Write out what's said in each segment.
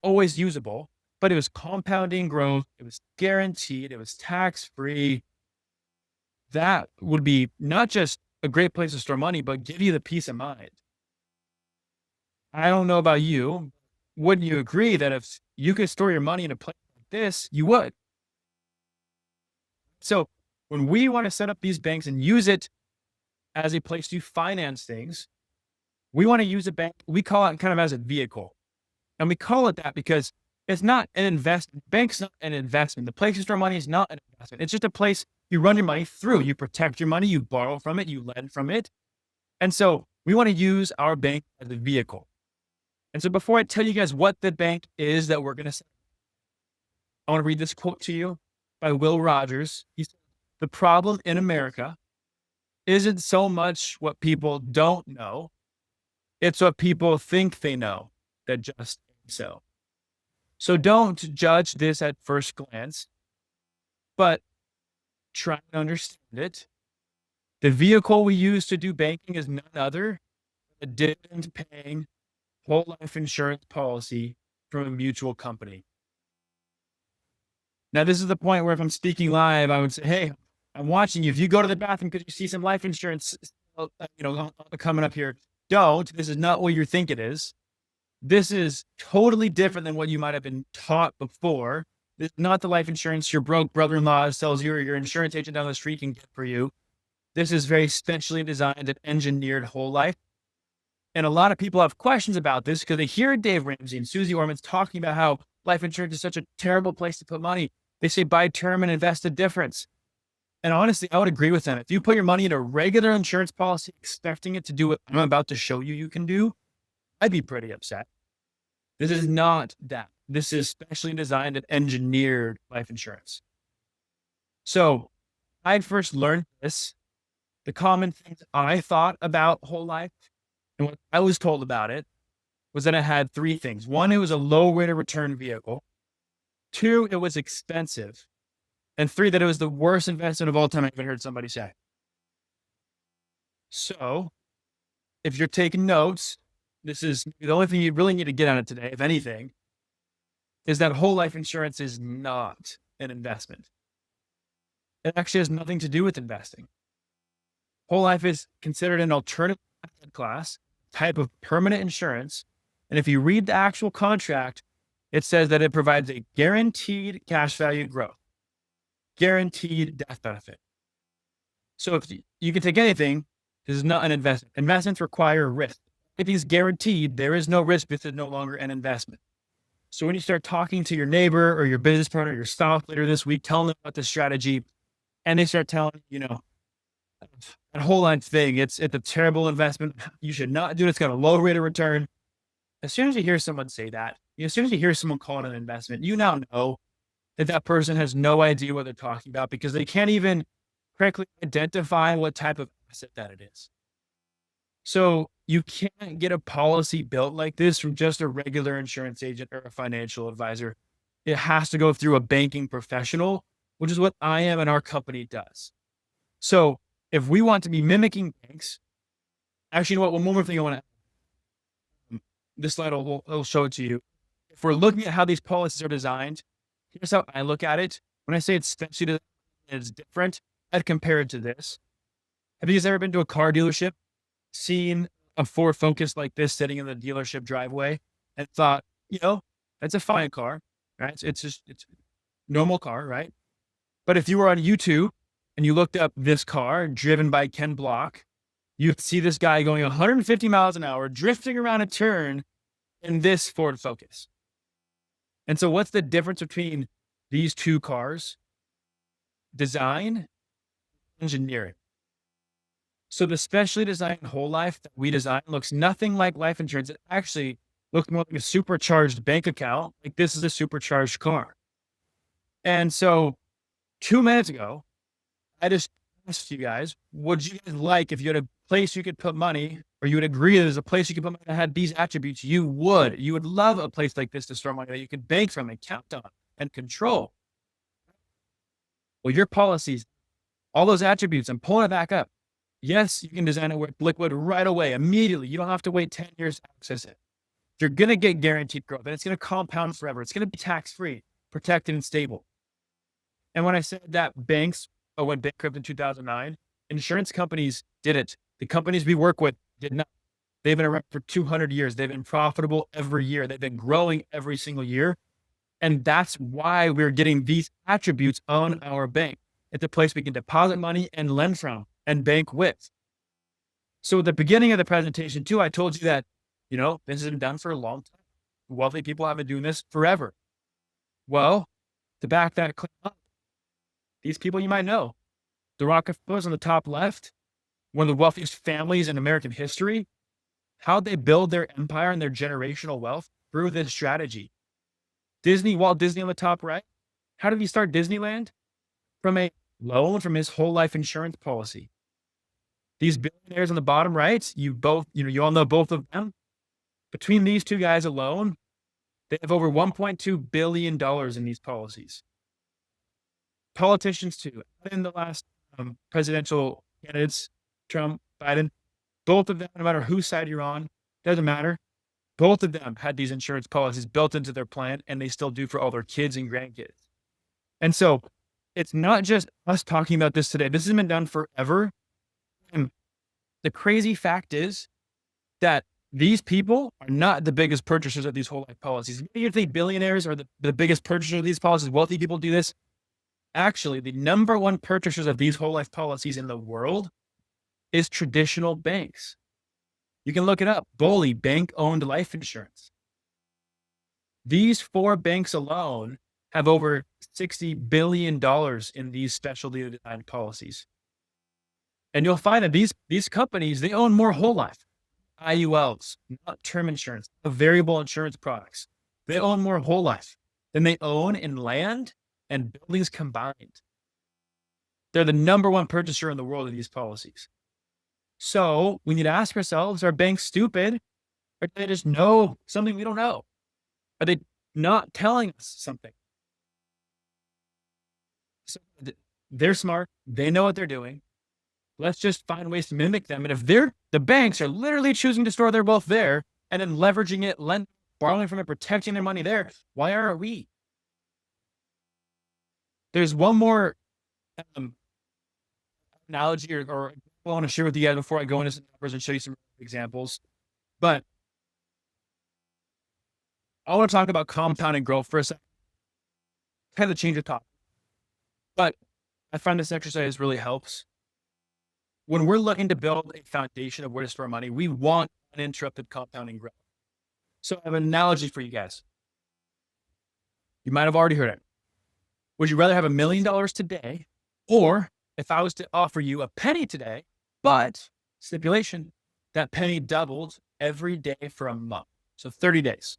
always usable, but it was compounding growth. It was guaranteed. It was tax-free. That would be not just a great place to store money, but give you the peace of mind. I don't know about you. Wouldn't you agree that if you could store your money in a place like this, you would? So when we want to set up these banks and use it as a place to finance things, we want to use a bank. We call it kind of as a vehicle. And we call it that because it's not an investment. Bank's not an investment. The place you store money is not an investment. It's just a place you run your money through. You protect your money, you borrow from it, you lend from it. And so we want to use our bank as a vehicle. And so before I tell you guys what the bank is that we're going to set, I want to read this quote to you by Will Rogers. He said, "The problem in America isn't so much what people don't know, it's what people think they know that just ain't so. So don't judge this at first glance, but try to understand it. The vehicle we use to do banking is none other than a dividend paying whole life insurance policy from a mutual company." Now, this is the point where if I'm speaking live, I would say, hey, I'm watching you. If you go to the bathroom because you see some life insurance, coming up here, don't. This is not what you think it is. This is totally different than what you might have been taught before. This is not the life insurance your broke brother-in-law sells you or your insurance agent down the street can get for you. This is very specially designed and engineered whole life. And a lot of people have questions about this because they hear Dave Ramsey and Susie Orman's talking about how life insurance is such a terrible place to put money. They say buy term and invest the difference. And honestly, I would agree with them. If you put your money in a regular insurance policy, expecting it to do what I'm about to show you can do, I'd be pretty upset. This is not that. This is specially designed and engineered life insurance. So I first learned this. The common things I thought about whole life and what I was told about it was that it had three things. One, it was a low rate of return vehicle. Two, it was expensive. And three, that it was the worst investment of all time I've ever heard somebody say. So if you're taking notes, this is the only thing you really need to get on it today, if anything, is that whole life insurance is not an investment. It actually has nothing to do with investing. Whole life is considered an alternative asset class, type of permanent insurance. And if you read the actual contract, it says that it provides a guaranteed cash value growth, guaranteed death benefit. So if you can take anything, this is not an investment. Investments require risk. If it's guaranteed, there is no risk. This is no longer an investment. So when you start talking to your neighbor or your business partner, your spouse later this week, telling them about the strategy, and they start telling that whole life thing, it's a terrible investment. You should not do it. It's got a low rate of return. As soon as you hear someone say that, as soon as you hear someone call it an investment, you now know that person has no idea what they're talking about because they can't even correctly identify what type of asset that it is. So you can't get a policy built like this from just a regular insurance agent or a financial advisor. It has to go through a banking professional, which is what I am and our company does. So if we want to be mimicking banks, actually, you know what? One more thing I want to this slide will show it to you. If we're looking at how these policies are designed, here's how I look at it. When I say it's specially it's different, I'd compare it to this. Have you guys ever been to a car dealership, seen a Ford Focus like this sitting in the dealership driveway and thought, that's a fine car, right? It's a normal car, right? But if you were on YouTube and you looked up this car driven by Ken Block, you'd see this guy going 150 miles an hour, drifting around a turn in this Ford Focus. And so what's the difference between these two cars? Design, engineering. So the specially designed whole life that we design looks nothing like life insurance. It actually looks more like a supercharged bank account. Like this is a supercharged car. And so 2 minutes ago, I just asked you guys, would you guys like if you had a place you could put money, or you would agree there's a place you could put money that had these attributes? You would love a place like this to store money that you could bank from and count on and control. Well, your policies, all those attributes, I'm pulling it back up. Yes, you can design it with liquid right away, immediately. You don't have to wait 10 years to access it. You're going to get guaranteed growth, and it's going to compound forever. It's going to be tax-free, protected, and stable. And when I said that banks went bankrupt in 2009, insurance companies didn't. The companies we work with did not. They've been around for 200 years. They've been profitable every year. They've been growing every single year. And that's why we're getting these attributes on our bank. It's a place we can deposit money and lend from and bank with. So at the beginning of the presentation too, I told you that, this has been done for a long time. Wealthy people have been doing this forever. Well, to back that claim up, these people you might know, the Rockefellers on the top left, one of the wealthiest families in American history, how they build their empire and their generational wealth through this strategy. Walt Disney on the top right, how did he start Disneyland? From a loan from his whole life insurance policy. These billionaires on the bottom right, you all know both of them. Between these two guys alone, they have over $1.2 billion in these policies. Politicians too. In the last presidential candidates, Trump, Biden, both of them, no matter whose side you're on, doesn't matter. Both of them had these insurance policies built into their plan, and they still do for all their kids and grandkids. And so it's not just us talking about this today. This has been done forever. And the crazy fact is that these people are not the biggest purchasers of these whole life policies. You think billionaires are the biggest purchasers of these policies. Wealthy people do this. Actually, the number one purchasers of these whole life policies in the world is traditional banks. You can look it up. BOLI, bank-owned life insurance. These 4 banks alone have over $60 billion in these specialty designed policies. And you'll find that these companies, they own more whole life, IULs, not term insurance, variable insurance products. They own more whole life than they own in land and buildings combined. They're the number one purchaser in the world of these policies. So we need to ask ourselves, are banks stupid? Or do they just know something we don't know? Are they not telling us something? So they're smart. They know what they're doing. Let's just find ways to mimic them. And if the banks are literally choosing to store their wealth there and then leveraging it, borrowing from it, protecting their money there, why aren't we? There's one more analogy or I want to share with you guys before I go into some numbers and show you some examples. But I want to talk about compounding growth for a second. Kind of change the topic. But I find this exercise really helps. When we're looking to build a foundation of where to store money, we want uninterrupted compounding growth. So I have an analogy for you guys. You might have already heard it. Would you rather have $1 million today, or if I was to offer you a penny today, but stipulation, that penny doubled every day for a month, so 30 days.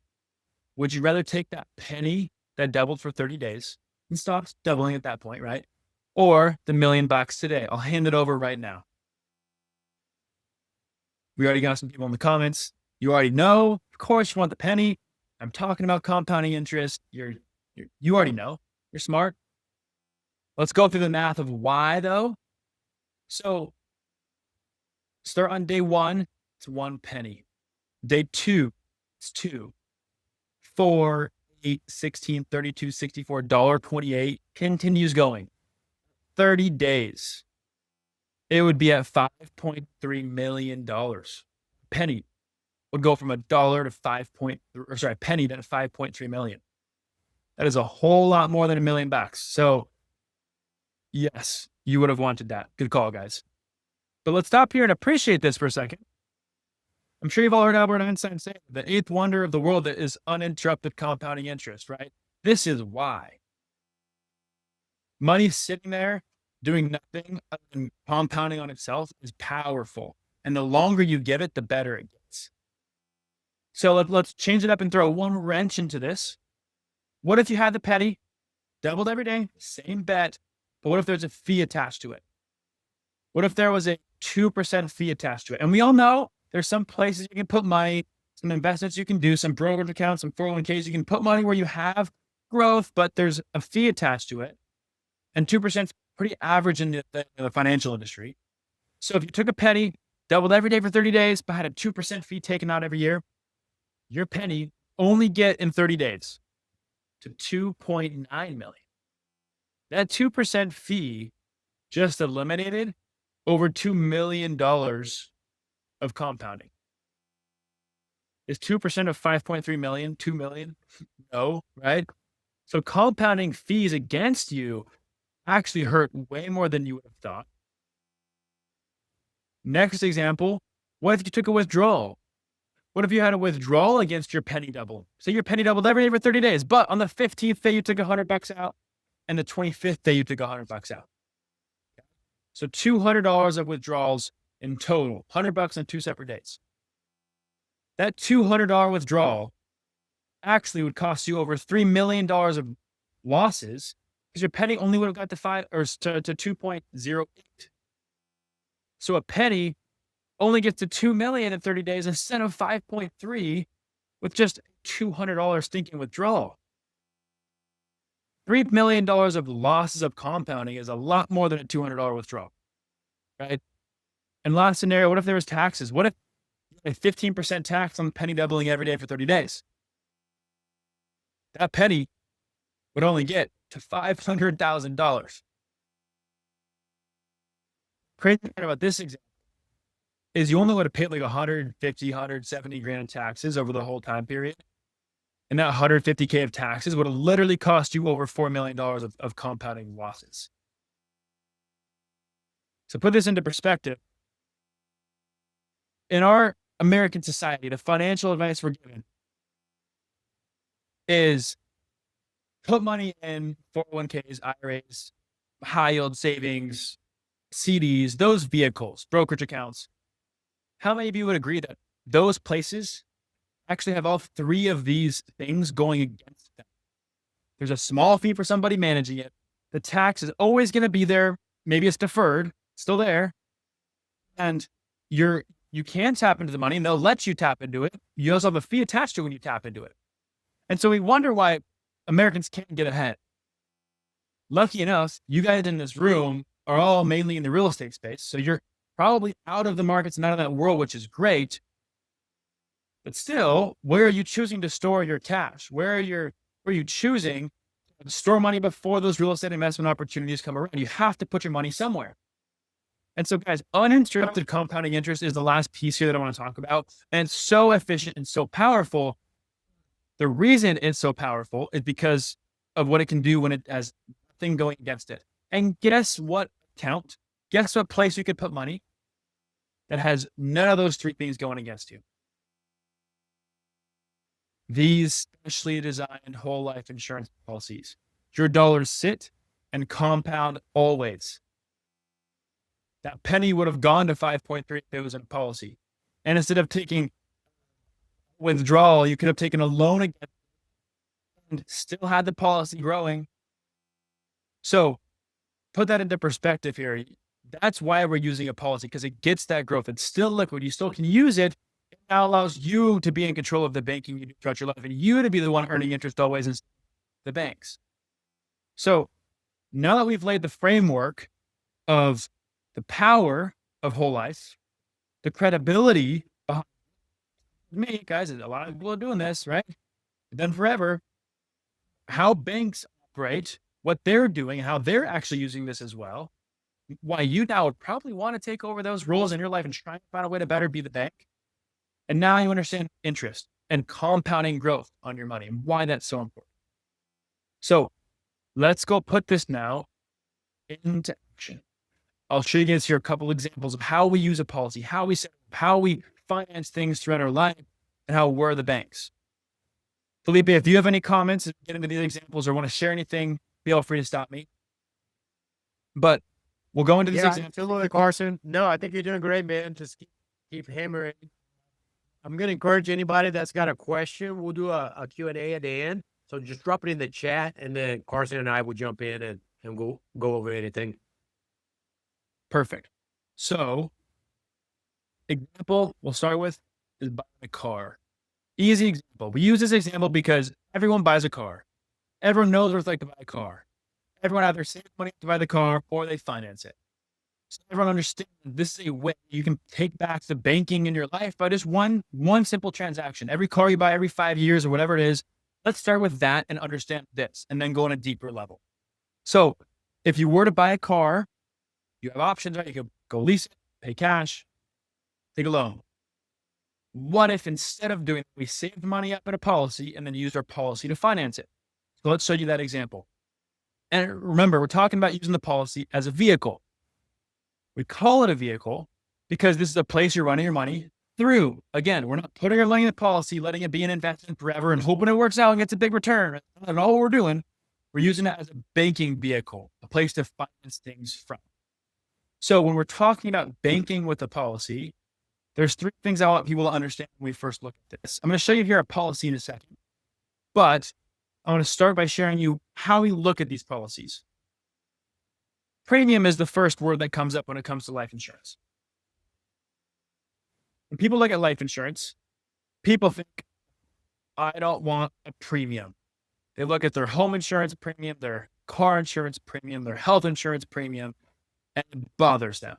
Would you rather take that penny that doubled for 30 days and stops doubling at that point, right? Or the $1 million today? I'll hand it over right now. We already got some people in the comments. You already know, of course, you want the penny. I'm talking about compounding interest. You already know. You're smart. Let's go through the math of why, though. So start on day 1, it's 1 penny. Day 2, it's 2. 4, 8, 16, 32, 64, $1.28 continues going. 30 days. It would be at $5.3 million. Penny would go from $1 to penny to $5.3 million. That is a whole lot more than $1 million. So yes, you would have wanted that. Good call, guys. But let's stop here and appreciate this for a second. I'm sure you've all heard Albert Einstein say the 8th wonder of the world is uninterrupted compounding interest, right? This is why. Money sitting there doing nothing other than compounding on itself is powerful. And the longer you give it, the better it gets. So let's change it up and throw one wrench into this. What if you had the penny, doubled every day, same bet, but what if there's a fee attached to it? What if there was a 2% fee attached to it? And we all know there's some places you can put money, some investments you can do, some brokerage accounts, some 401ks. You can put money where you have growth, but there's a fee attached to it. And 2% is pretty average in the financial industry. So if you took a penny, doubled every day for 30 days, but had a 2% fee taken out every year, your penny only get in 30 days to 2.9 million. That 2% fee just eliminated over $2 million of compounding. Is 2% of 5.3 million, 2 million? No, right? So compounding fees against you actually hurt way more than you would have thought. Next example, what if you took a withdrawal? What if you had a withdrawal against your penny double? Say your penny doubled every day for 30 days, but on the 15th day you took $100 out and the 25th day you took $100 out. So $200 of withdrawals in total, $100 on 2 separate days. That $200 withdrawal actually would cost you over $3 million of losses because your penny only would have got to 2.08. So a penny only gets to 2 million in 30 days instead of 5.3 with just $200 stinking withdrawal. $3 million of losses of compounding is a lot more than a $200 withdrawal, right? And last scenario, what if there was taxes? What if a 15% tax on the penny doubling every day for 30 days? That penny would only get to $500,000. Crazy part about this example is you only would have paid like 150, 170 grand in taxes over the whole time period. And that 150K of taxes would have literally cost you over $4 million of compounding losses. So put this into perspective. In our American society, the financial advice we're given is put money in 401ks, IRAs, high yield savings, CDs, those vehicles, brokerage accounts. How many of you would agree that those places actually have all 3 of these things going against them? There's a small fee for somebody managing it. The tax is always going to be there. Maybe it's deferred, still there. And you can tap into the money and they'll let you tap into it. You also have a fee attached to it when you tap into it. And so we wonder why Americans can't get ahead. Lucky enough, you guys in this room are all mainly in the real estate space. So you're probably out of the markets and out of that world, which is great. But still, where are you choosing to store your cash? Where are you choosing to store money before those real estate investment opportunities come around? You have to put your money somewhere. And so guys, uninterrupted compounding interest is the last piece here that I want to talk about. And it's so efficient and so powerful. The reason it's so powerful is because of what it can do when it has nothing going against it. And guess what account? Guess what place you could put money that has none of those 3 things going against you? These specially designed whole life insurance policies. Your dollars sit and compound always. That penny would have gone to 5.3 if it was in a policy. And instead of taking withdrawal, you could have taken a loan again and still had the policy growing. So put that into perspective here. That's why we're using a policy, because it gets that growth. It's still liquid. You still can use it. It now allows you to be in control of the banking you do throughout your life and you to be the one earning interest always instead of the banks. So now that we've laid the framework of the power of whole life, the credibility behind me, guys, a lot of people are doing this, right? Done forever. How banks operate, what they're doing, how they're actually using this as well. Why you now would probably want to take over those roles in your life and try and find a way to better be the bank. And now you understand interest and compounding growth on your money and why that's so important. So let's go put this now into action. I'll show you guys here a couple examples of how we use a policy, how we set up, how we finance things throughout our life, and how we're the banks. Felipe, if you have any comments, get into these examples or want to share anything, feel free to stop me. But we'll go into these examples. Absolutely, Carson. No, I think you're doing great, man. Just keep hammering. I'm going to encourage anybody that's got a question. We'll do a Q&A at the end. So just drop it in the chat, and then Carson and I will jump in and go over anything. Perfect. So, example we'll start with is buying a car. Easy example. We use this example because everyone buys a car. Everyone knows what it's like to buy a car. Everyone either saves money to buy the car or they finance it. So everyone understands this is a way you can take back the banking in your life by just one simple transaction. Every car you buy every 5 years or whatever it is, let's start with that and understand this and then go on a deeper level. So if you were to buy a car, you have options, right? You could go lease it, pay cash, take a loan. What if instead of doing, we saved money up in a policy and then used our policy to finance it? So let's show you that example. And remember, we're talking about using the policy as a vehicle. We call it a vehicle because this is a place you're running your money through. Again, we're not putting our money in the policy, letting it be an investment forever and hoping it works out and gets a big return. That's not all we're doing. We're using it as a banking vehicle, a place to finance things from. So when we're talking about banking with a policy, there's 3 things I want people to understand when we first look at this. I'm going to show you here a policy in a second, but I want to start by sharing you how we look at these policies. Premium is the first word that comes up when it comes to life insurance. When people look at life insurance, people think, I don't want a premium. They look at their home insurance premium, their car insurance premium, their health insurance premium, and it bothers them.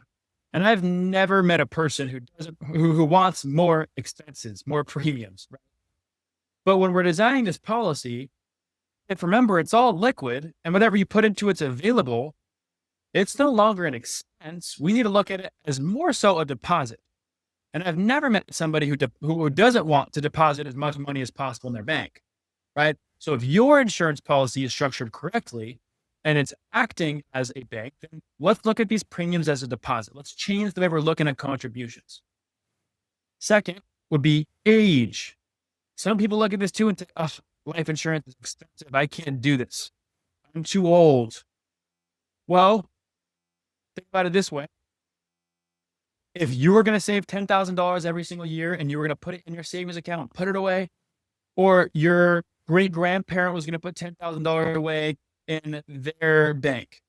And I've never met a person who wants more expenses, more premiums. Right? But when we're designing this policy, if remember, it's all liquid, and whatever you put into it's available, it's no longer an expense. We need to look at it as more so a deposit. And I've never met somebody who doesn't want to deposit as much money as possible in their bank, right? So if your insurance policy is structured correctly and it's acting as a bank, then let's look at these premiums as a deposit. Let's change the way we're looking at contributions. Second would be age. Some people look at this too and think, oh, life insurance is expensive. I can't do this. I'm too old. Well, think about it this way. If you were going to save $10,000 every single year and you were going to put it in your savings account, put it away, or your great grandparent was going to put $10,000 away in their bank,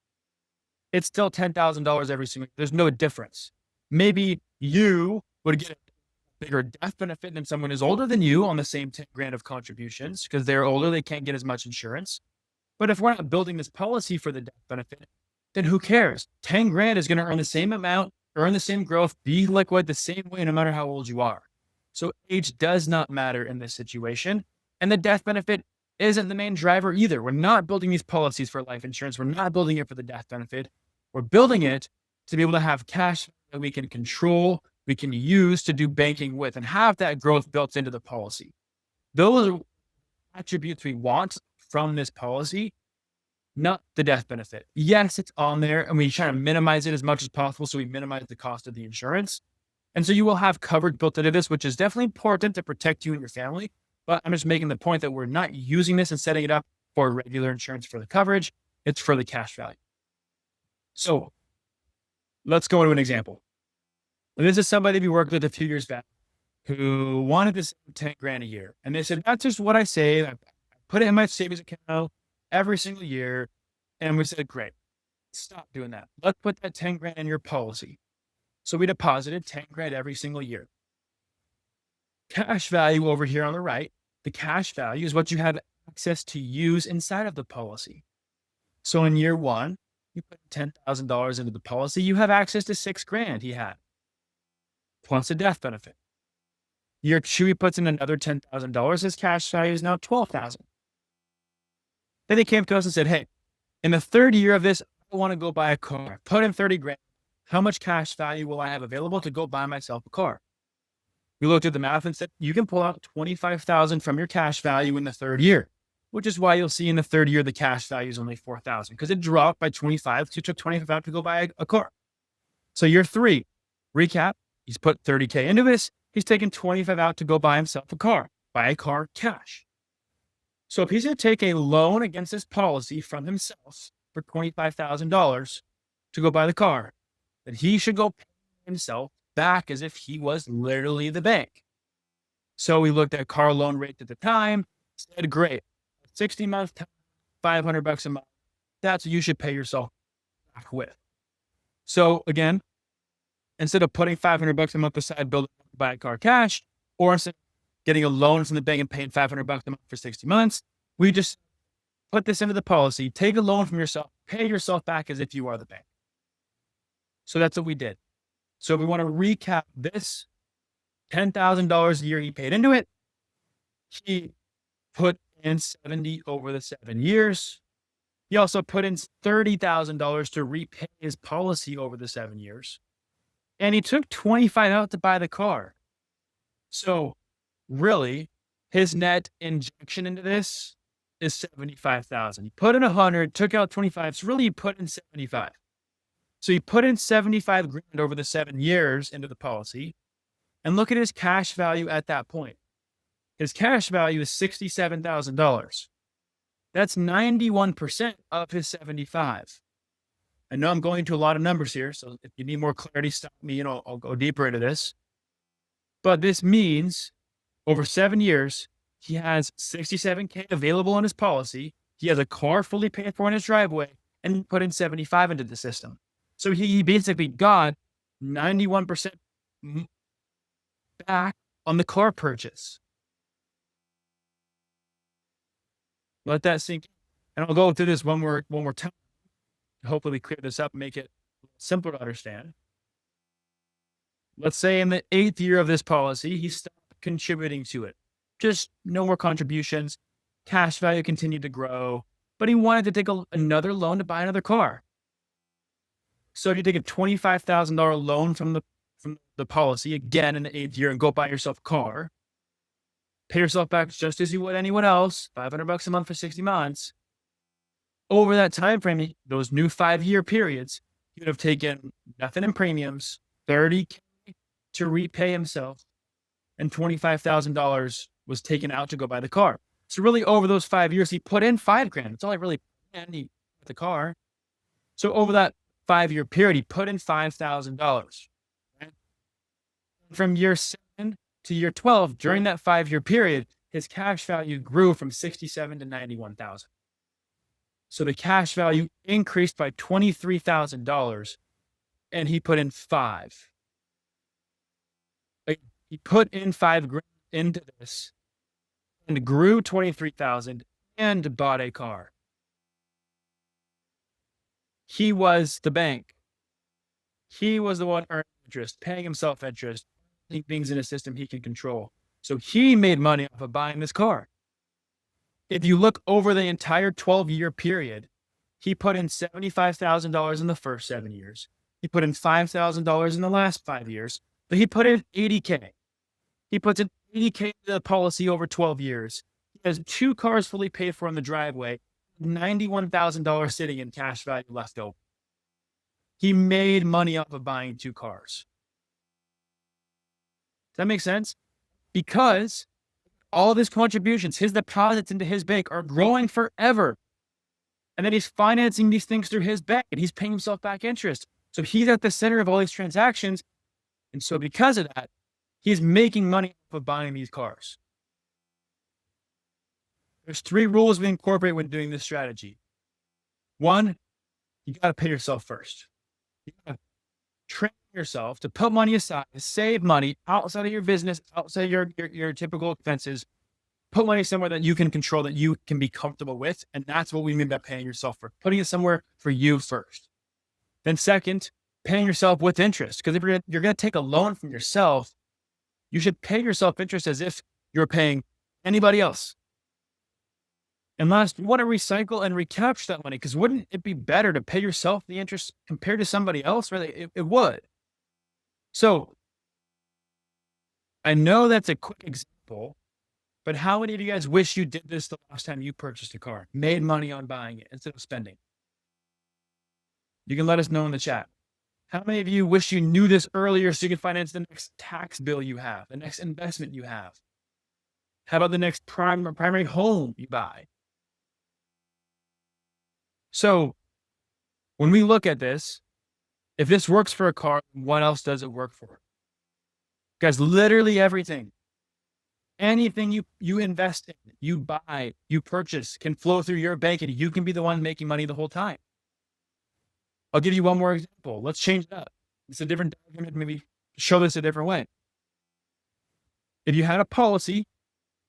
it's still $10,000 every single year. There's no difference. Maybe you would get a bigger death benefit than someone who's older than you on the same 10 grand of contributions because they're older, they can't get as much insurance. But if we're not building this policy for the death benefit, then who cares? 10 grand is going to earn the same amount, earn the same growth, be liquid the same way, no matter how old you are. So age does not matter in this situation. And the death benefit isn't the main driver either. We're not building these policies for life insurance. We're not building it for the death benefit. We're building it to be able to have cash that we can control, we can use to do banking with and have that growth built into the policy. Those are attributes we want from this policy, not the death benefit. Yes, it's on there and we try to minimize it as much as possible so we minimize the cost of the insurance. And so you will have coverage built into this, which is definitely important to protect you and your family. But I'm just making the point that we're not using this and setting it up for regular insurance for the coverage. It's for the cash value. So let's go into an example. This is somebody we worked with a few years back who wanted to save 10 grand a year. And they said, that's just what I save. I put it in my savings account every single year. And we said, great, stop doing that. Let's put that 10 grand in your policy. So we deposited 10 grand every single year. Cash value over here on the right, the cash value is what you have access to use inside of the policy. So in year 1, you put $10,000 into the policy, you have access to 6 grand he had, plus a death benefit. Year 2, he puts in another $10,000. His cash value is now $12,000. Then he came to us and said, hey, in the 3rd year of this, I want to go buy a car. Put in 30 grand. How much cash value will I have available to go buy myself a car? We looked at the math and said, you can pull out $25,000 from your cash value in the 3rd year, which is why you'll see in the 3rd year, the cash value is only $4,000 because it dropped by 25. So you took 25 out to go buy a car. So year 3, recap, he's put 30K into this. He's taken 25 out to go buy himself a car, buy a car cash. So if he's going to take a loan against this policy from himself for $25,000 to go buy the car, then he should go pay himself back as if he was literally the bank. So we looked at car loan rate at the time, said, great, 60 months, $500 a month. That's what you should pay yourself back with. So again, instead of putting $500 a month aside, build buy a car cash, or instead of getting a loan from the bank and paying $500 a month for 60 months, we just put this into the policy, take a loan from yourself, pay yourself back as if you are the bank. So that's what we did. So we want to recap this $10,000 a year he paid into it. He put in 70 over the 7 years. He also put in $30,000 to repay his policy over the 7 years. And he took 25 out to buy the car. So really, his net injection into this is 75,000. He put in 100, took out 25. So really, he put in 75. So he put in 75 grand over the 7 years into the policy. And look at his cash value at that point. His cash value is $67,000. That's 91% of his 75. I know I'm going to a lot of numbers here, so if you need more clarity, stop me and I'll go deeper into this. But this means over 7 years, he has $67K available on his policy. He has a car fully paid for in his driveway, and he put in 75 into the system. So he basically got 91% back on the car purchase. Let that sink in. And I'll go through this one more time. Hopefully clear this up and make it simpler to understand. Let's say in the 8th year of this policy, he stopped contributing to it. Just no more contributions. Cash value continued to grow, but he wanted to take another loan to buy another car. So if you take a $25,000 loan from the policy again in the 8th year and go buy yourself a car, pay yourself back just as you would anyone else, $500 a month for 60 months. Over that time frame, those new 5-year periods, he would have taken nothing in premiums, $30K to repay himself, and $25,000 was taken out to go buy the car. So really, over those 5 years, he put in $5 grand. That's all I really put in. He bought the car. So over that 5-year period, he put in $5,000. Right? From year 7 to year 12, during that 5-year period, his cash value grew from 67 to 91,000. So the cash value increased by $23,000, and he put in 5. Like, he put in 5 grand into this and grew 23,000 and bought a car. He was the bank. He was the one earning interest, paying himself interest, things in a system he can control. So he made money off of buying this car. If you look over the entire 12-year period, he put in $75,000 in the first 7 years. He put in $5,000 in the last 5 years, but he put in $80K. He puts in $80K into the policy over 12 years. He has 2 cars fully paid for in the driveway, $91,000 sitting in cash value left over. He made money off of buying 2 cars. Does that make sense? Because all of his contributions, his deposits into his bank are growing forever. And then he's financing these things through his bank and he's paying himself back interest. So he's at the center of all these transactions. And so because of that, he's making money off of buying these cars. There's 3 rules we incorporate when doing this strategy. 1, you got to pay yourself first. You got to train yourself to put money aside, to save money outside of your business, outside your typical expenses. Put money somewhere that you can control, that you can be comfortable with. And that's what we mean by paying yourself for. Putting it somewhere for you first. Then second, paying yourself with interest. Because if you're going to take a loan from yourself, you should pay yourself interest as if you're paying anybody else. And last, you want to recycle and recapture that money, because wouldn't it be better to pay yourself the interest compared to somebody else? Really, it would. So I know that's a quick example, but how many of you guys wish you did this the last time you purchased a car, made money on buying it instead of spending? You can let us know in the chat. How many of you wish you knew this earlier so you could finance the next tax bill you have, the next investment you have? How about the next primary home you buy? So when we look at this, if this works for a car, what else does it work for? Guys, literally everything. Anything you invest in, you buy, you purchase can flow through your bank and you can be the one making money the whole time. I'll give you one more example. Let's change it up. It's a different document, maybe show this a different way. If you had a policy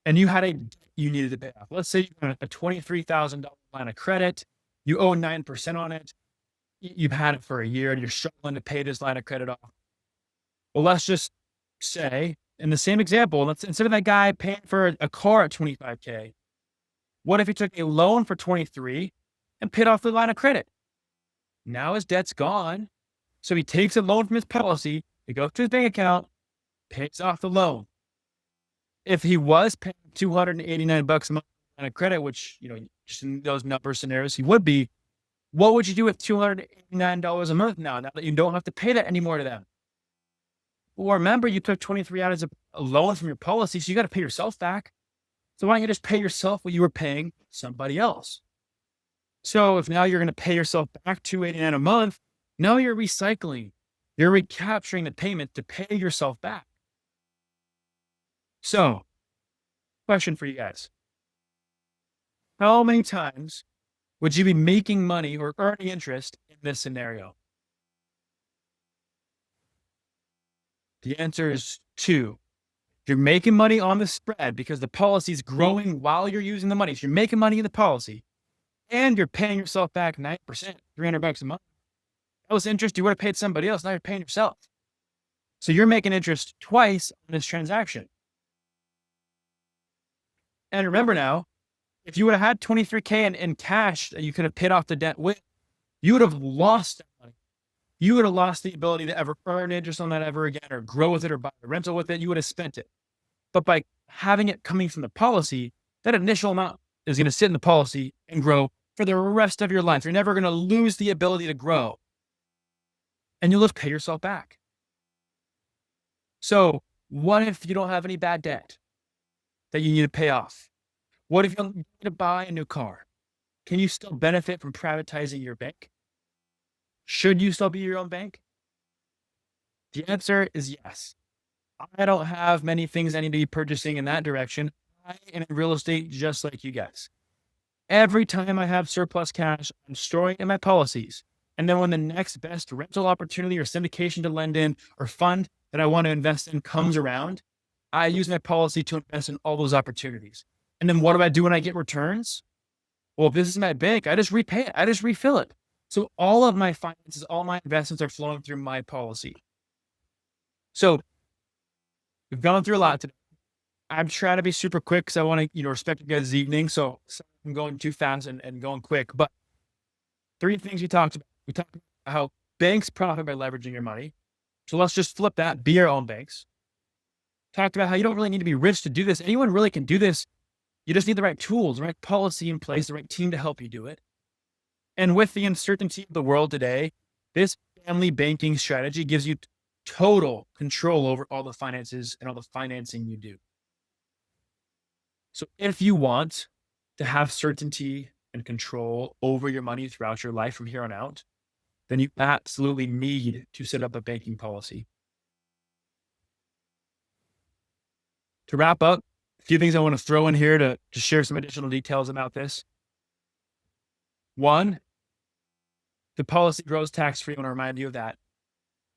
and you had a debt you needed to pay off, let's say you had a $23,000 line of credit, you owe 9% on it. you've had it for a year and you're struggling to pay this line of credit off. Well, let's just say in the same example, instead of that guy paying for a car at 25K, what if he took a loan for 23 and paid off the line of credit? Now his debt's gone. So he takes a loan from his policy, he goes to his bank account, pays off the loan. If he was paying $289 a month on a credit, which, just in those number scenarios, he would be, what would you do with $289 a month now that you don't have to pay that anymore to them? Well, remember, you took 23 out as a loan from your policy, so you got to pay yourself back. So why don't you just pay yourself what you were paying somebody else? So if now you're going to pay yourself back $289 a month, now you're recycling. You're recapturing the payment to pay yourself back. So, question for you guys. How many times would you be making money or earning interest in this scenario? The answer is 2. If you're making money on the spread because the policy is growing while you're using the money, if you're making money in the policy and you're paying yourself back 9%, $300 a month, that was interest you would have paid somebody else. Now you're paying yourself. So you're making interest twice on this transaction. And remember now, if you would have had 23K in cash that you could have paid off the debt with, you would have lost that money. You would have lost the ability to ever earn interest on that ever again, or grow with it, or buy a rental with it. You would have spent it. But by having it coming from the policy, that initial amount is going to sit in the policy and grow for the rest of your life. You're never going to lose the ability to grow. And you'll just pay yourself back. So what if you don't have any bad debt that you need to pay off? What if you don't need to buy a new car? Can you still benefit from privatizing your bank? Should you still be your own bank? The answer is yes. I don't have many things I need to be purchasing in that direction. I am in real estate just like you guys. Every time I have surplus cash, I'm storing it in my policies. And then when the next best rental opportunity or syndication to lend in or fund that I want to invest in comes around, I use my policy to invest in all those opportunities. And then what do I do when I get returns? Well, if this is my bank, I just repay it. I just refill it. So all of my finances, all my investments are flowing through my policy. So we've gone through a lot today. I'm trying to be super quick because I want to, respect you guys' evening. So I'm going too fast and going quick. But 3 things we talked about. We talked about how banks profit by leveraging your money. So let's just flip that, be our own banks. Talked about how you don't really need to be rich to do this. Anyone really can do this. You just need the right tools, the right policy in place, the right team to help you do it. And with the uncertainty of the world today, this family banking strategy gives you total control over all the finances and all the financing you do. So if you want to have certainty and control over your money throughout your life from here on out, then you absolutely need to set up a banking policy. To wrap up, a few things I want to throw in here to share some additional details about this. 1, the policy grows tax-free. I want to remind you of that.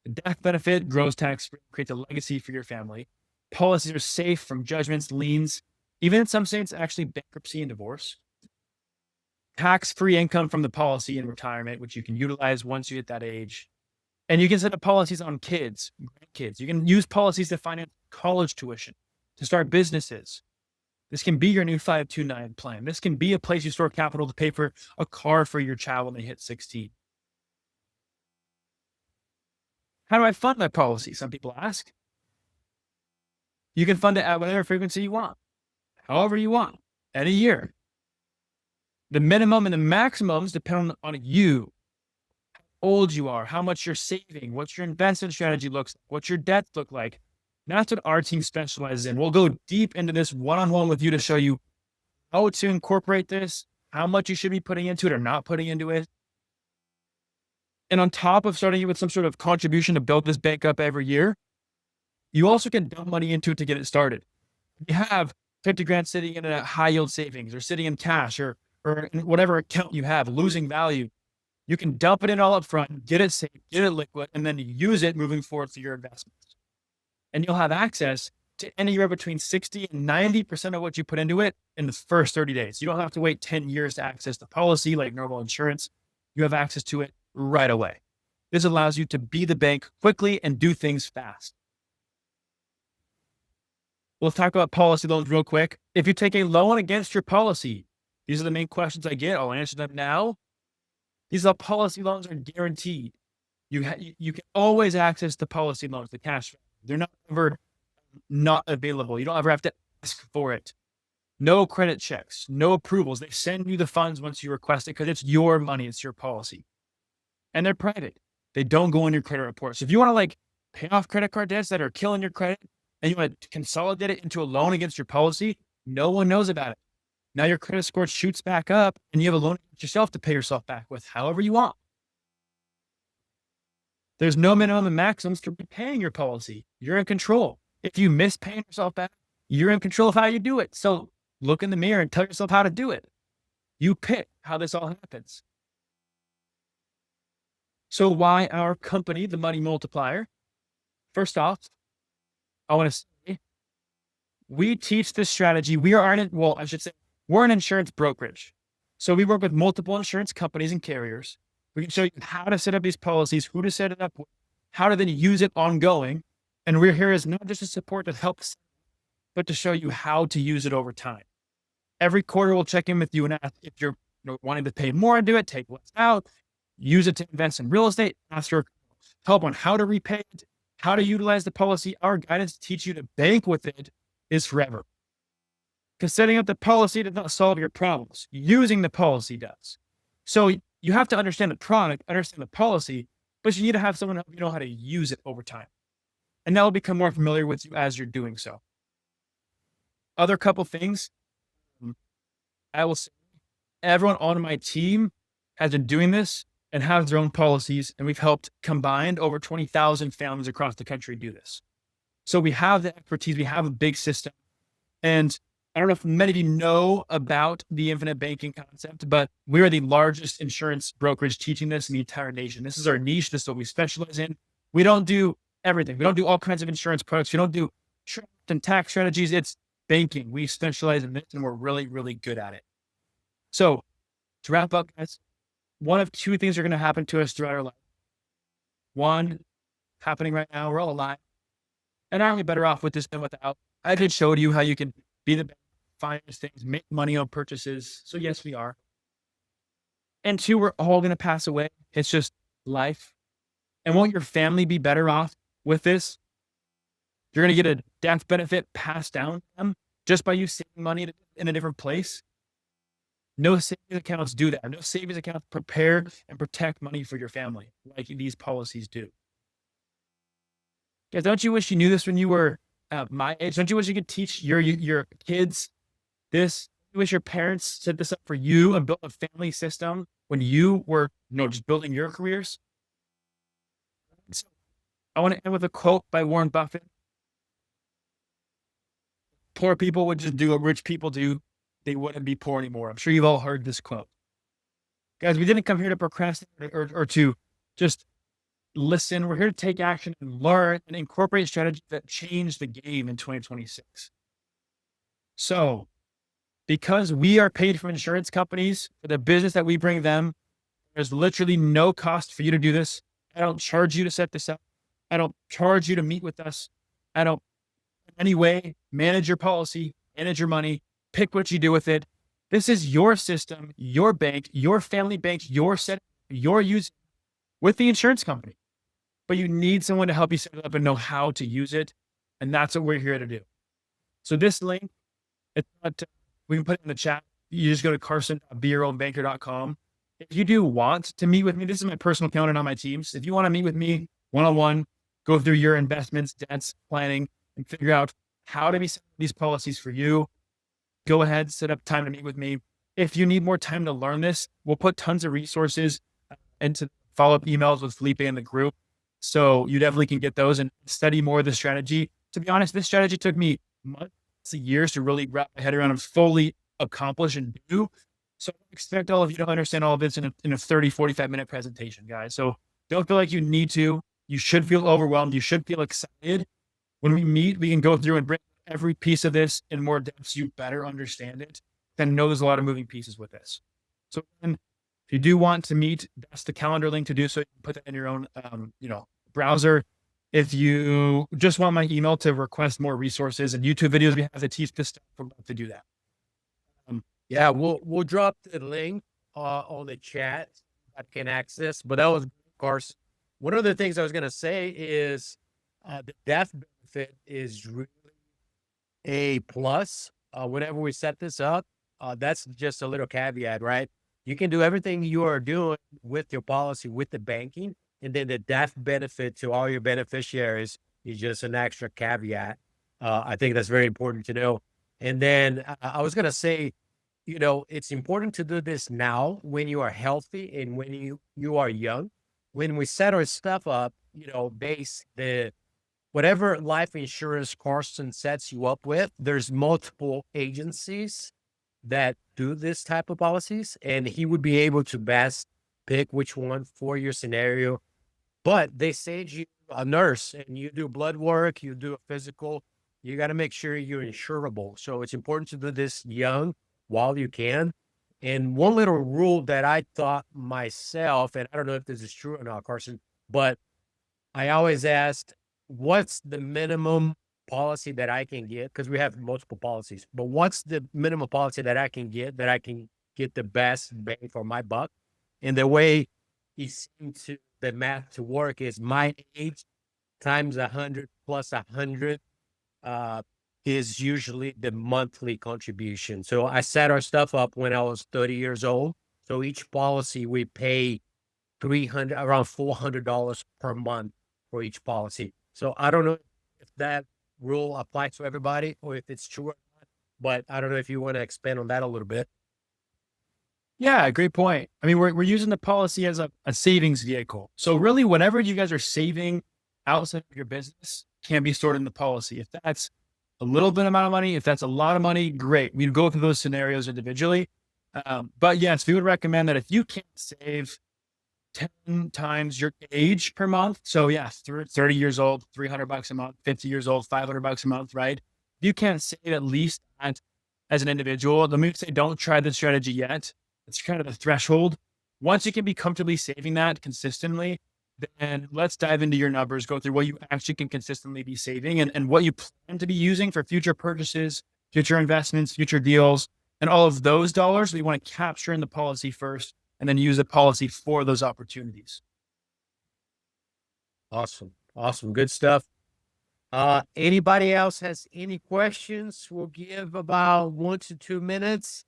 The death benefit grows tax-free, creates a legacy for your family. Policies are safe from judgments, liens, even in some states, actually bankruptcy and divorce. Tax-free income from the policy in retirement, which you can utilize once you hit that age. And you can set up policies on kids, grandkids. You can use policies to finance college tuition, to start businesses. This can be your new 529 plan. This can be a place you store capital to pay for a car for your child when they hit 16. How do I fund my policy? Some people ask. You can fund it at whatever frequency you want, however you want, any year. The minimum and the maximums depend on you, how old you are, how much you're saving, what your investment strategy looks like, what your debts look like. And that's what our team specializes in. We'll go deep into this one-on-one with you to show you how to incorporate this, how much you should be putting into it or not putting into it. And on top of starting you with some sort of contribution to build this bank up every year, you also can dump money into it to get it started. You have 50 grand sitting in a high yield savings or sitting in cash or in whatever account you have losing value. You can dump it in all up front, get it safe, get it liquid, and then use it moving forward for your investments. And you'll have access to anywhere between 60 and 90% of what you put into it in the first 30 days. You don't have to wait 10 years to access the policy like normal insurance. You have access to it right away. This allows you to be the bank quickly and do things fast. Let's talk about policy loans real quick. If you take a loan against your policy, these are the main questions I get. I'll answer them now. These are policy loans are guaranteed. You can always access the policy loans, the cash. They're not ever not available. You don't ever have to ask for it. No credit checks, no approvals. They send you the funds once you request it because it's your money. It's your policy. And they're private. They don't go in your credit report. So if you want to pay off credit card debts that are killing your credit and you want to consolidate it into a loan against your policy, no one knows about it. Now your credit score shoots back up and you have a loan against yourself to pay yourself back with however you want. There's no minimum and maximums to repaying your policy. You're in control. If you miss paying yourself back, you're in control of how you do it. So look in the mirror and tell yourself how to do it. You pick how this all happens. So why our company, the Money Multiplier? First off, I want to say, we teach this strategy. We're an insurance brokerage. So we work with multiple insurance companies and carriers. We can show you how to set up these policies, who to set it up with, how to then use it ongoing. And we're here as not just a support that helps, but to show you how to use it over time. Every quarter, we'll check in with you and ask if you're wanting to pay more into it, take less out, use it to invest in real estate, ask for help on how to repay it, how to utilize the policy. Our guidance to teach you to bank with it is forever. Because setting up the policy does not solve your problems. Using the policy does. So you have to understand the product, understand the policy, but you need to have someone help you know how to use it over time. And that will become more familiar with you as you're doing so. Other couple things, I will say, everyone on my team has been doing this and has their own policies, and we've helped combined over 20,000 families across the country do this. So we have the expertise, we have a big system, and I don't know if many of you know about the infinite banking concept, but we are the largest insurance brokerage teaching this in the entire nation. This is our niche. This is what we specialize in. We don't do everything. We don't do all kinds of insurance products. We don't do trust and tax strategies. It's banking. We specialize in this and we're really, really good at it. So to wrap up, guys, one of two things are going to happen to us throughout our life. One, happening right now, we're all alive. And aren't we better off with this than without? I just showed you how you can be the best, finance things, make money on purchases. So yes, we are. And two, we're all going to pass away. It's just life. And won't your family be better off with this? You're going to get a death benefit passed down to them just by you saving money in a different place. No savings accounts do that. No savings accounts prepare and protect money for your family like these policies do. Guys, don't you wish you knew this when you were my age? Don't you wish you could teach your kids this? You wish your parents set this up for you and built a family system when you were just building your careers? So I want to end with a quote by Warren Buffett. Poor people would just do what rich people do. They wouldn't be poor anymore. I'm sure you've all heard this quote. Guys, we didn't come here to procrastinate or to just listen. We're here to take action and learn and incorporate strategies that change the game in 2026. So, because we are paid from insurance companies for the business that we bring them, there's literally no cost for you to do this. I don't charge you to set this up. I don't charge you to meet with us. I don't in any way manage your policy, manage your money, pick what you do with it. This is your system, your bank, your family bank, your set, your use with the insurance company. But you need someone to help you set it up and know how to use it. And that's what we're here to do. So this link, we can put it in the chat. You just go to carson.beyourownbanker.com. If you do want to meet with me, this is my personal account and on my teams. If you want to meet with me one-on-one, go through your investments, debts, planning, and figure out how to be setting these policies for you, go ahead, set up time to meet with me. If you need more time to learn this, we'll put tons of resources into follow-up emails with Felipe in the group. So you definitely can get those and study more of the strategy. To be honest, this strategy took me months, years to really wrap my head around and fully accomplish and do. So I expect all of you to understand all of this in a 30, 45-minute presentation, guys. So don't feel like you need to. You should feel overwhelmed. You should feel excited. When we meet, we can go through and bring every piece of this in more depth so you better understand it. And know there's a lot of moving pieces with this. So again, If you do want to meet, that's the calendar link to do so. You can put that in your own, browser. If you just want my email to request more resources and YouTube videos we have to teach this stuff, we'd love to do that. Yeah, we'll drop the link on the chat that can access. But that was, of course, one of the things I was gonna say is the death benefit is really a plus. Whenever we set this up, that's just a little caveat, right? You can do everything you are doing with your policy with the banking, and then the death benefit to all your beneficiaries is just an extra caveat. I think that's very important to know. And then I was gonna say, it's important to do this now when you are healthy and when you are young. When we set our stuff up, base the whatever life insurance Carson sets you up with, there's multiple agencies that do this type of policies, and he would be able to best pick which one for your scenario. But they send you a nurse and you do blood work, you do a physical, you got to make sure you're insurable. So it's important to do this young while you can. And one little rule that I thought myself, and I don't know if this is true or not, Carson, but I always asked, what's the minimum policy that I can get? Because we have multiple policies, but what's the minimum policy that I can get the best bang for my buck? And the way he seemed to the math to work is my age times 100 plus 100 is usually the monthly contribution. So I set our stuff up when I was 30 years old. So each policy we pay around $400 per month for each policy. So I don't know if that rule applies to everybody or if it's true or not, but I don't know if you want to expand on that a little bit. Yeah, great point. I mean, we're using the policy as a savings vehicle. So really, whatever you guys are saving outside of your business can be stored in the policy. If that's a little bit amount of money, if that's a lot of money, great. We'd go through those scenarios individually. But yes, we would recommend that if you can't save 10 times your age per month. So yes, 30 years old, $300 a month, 50 years old, $500 a month, right? If you can't save at least that as an individual, let me say, don't try the strategy yet. It's kind of the threshold. Once you can be comfortably saving that consistently, then let's dive into your numbers, go through what you actually can consistently be saving and what you plan to be using for future purchases, future investments, future deals, and all of those dollars we want to capture in the policy first and then use the policy for those opportunities. Awesome. Awesome. Good stuff. Anybody else has any questions? We'll give about 1 to 2 minutes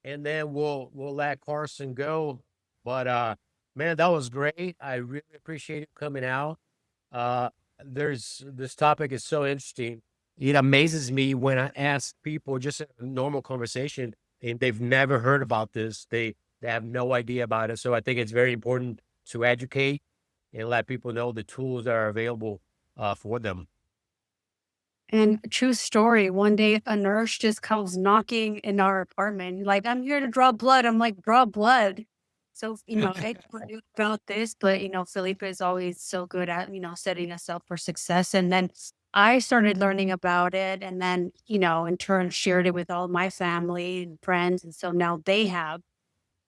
and then we'll let Carson go. But man, that was great. I really appreciate you coming out. This topic is so interesting. It amazes me when I ask people just in a normal conversation and they've never heard about this. They have no idea about it. So I think it's very important to educate and let people know the tools that are available for them. And true story, one day a nurse just comes knocking in our apartment, like, I'm here to draw blood. I'm like, draw blood. So, I knew about this, but, Felipe is always so good at, setting us up for success. And then I started learning about it and then, in turn shared it with all my family and friends. And so now they have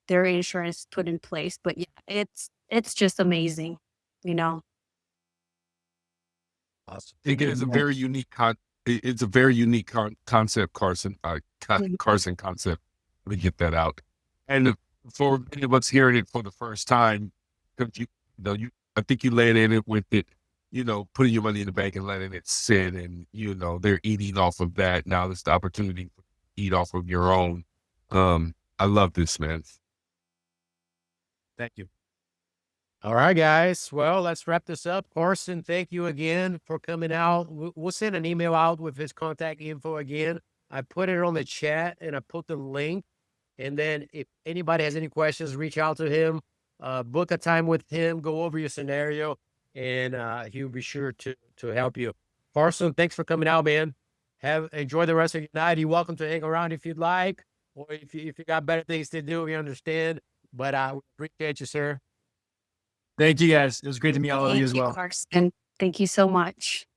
their insurance put in place. But yeah, it's just amazing, you know. Awesome. It is a very unique it's a very unique concept, Carson. Carson concept. Let me get that out. And for many of us hearing it for the first time, because I think you led in it with it, putting your money in the bank and letting it sit, and they're eating off of that. Now there's the opportunity to eat off of your own. I love this, man. Thank you. All right, guys. Well, let's wrap this up. Carson, thank you again for coming out. We'll send an email out with his contact info again. I put it on the chat and I put the link. And then if anybody has any questions, reach out to him, book a time with him, go over your scenario, and he'll be sure to help you. Carson, thanks for coming out, man. Enjoy the rest of your night. You're welcome to hang around if you'd like, or if you got better things to do, we understand. But we appreciate you, sir. Thank you, guys. It was great to meet all of you as well. Carson. Thank you so much.